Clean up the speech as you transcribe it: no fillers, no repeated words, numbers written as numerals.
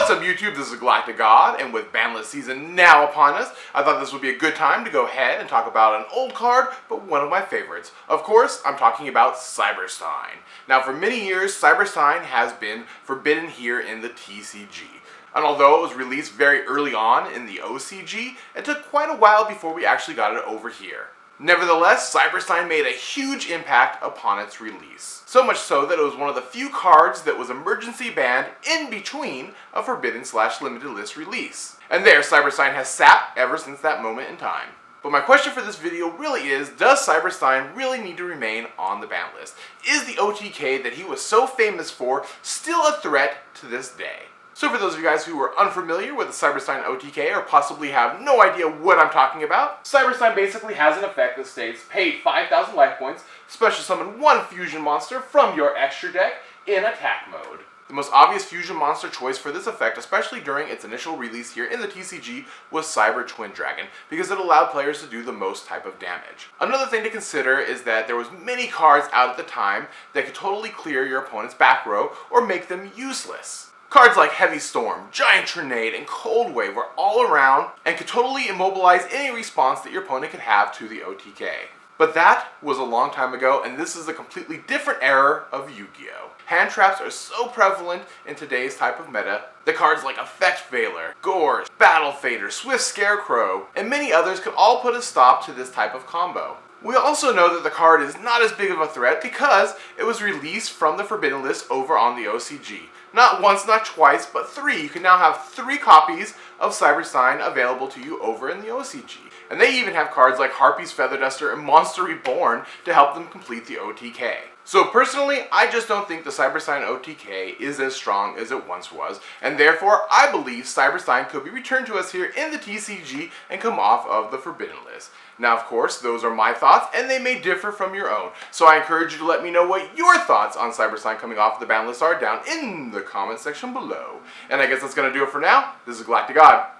What's up YouTube, this is GalacticGod, and with banlist season now upon us, I thought this would be a good time to go ahead and talk about an old card, but one of my favorites. Of course, I'm talking about Stein. Now for many years, Stein has been forbidden here in the TCG. And although it was released very early on in the OCG, it took quite a while before we actually got it over here. Nevertheless, Stein made a huge impact upon its release. So much so that it was one of the few cards that was emergency banned in between a forbidden/limited list release. And there, Stein has sat ever since that moment in time. But my question for this video really is, does Stein really need to remain on the ban list? Is the OTK that he was so famous for still a threat to this day? So for those of you guys who are unfamiliar with the Stein OTK or possibly have no idea what I'm talking about, Stein basically has an effect that states, pay 5,000 life points, special summon one fusion monster from your extra deck in attack mode. The most obvious fusion monster choice for this effect, especially during its initial release here in the TCG, was Cyber Twin Dragon, because it allowed players to do the most type of damage. Another thing to consider is that there was many cards out at the time that could totally clear your opponent's back row or make them useless. Cards like Heavy Storm, Giant Tornado, and Cold Wave were all around and could totally immobilize any response that your opponent could have to the OTK. But that was a long time ago, and this is a completely different era of Yu-Gi-Oh! Hand traps are so prevalent in today's type of meta that cards like Effect Veiler, Gorge, Battle Fader, Swift Scarecrow, and many others could all put a stop to this type of combo. We also know that the card is not as big of a threat because it was released from the Forbidden list over on the OCG. Not once, not twice, but 3. You can now have 3 copies of Stein available to you over in the OCG. And they even have cards like Harpy's Feather Duster and Monster Reborn to help them complete the OTK. So personally, I just don't think the Stein OTK is as strong as it once was, and therefore I believe Stein could be returned to us here in the TCG and come off of the Forbidden list. Now of course, those are my thoughts, and they may differ from your own, so I encourage you to let me know what your thoughts on Stein coming off the ban list are down in the comment section below. And I guess that's going to do it for now. This is GalacticGod.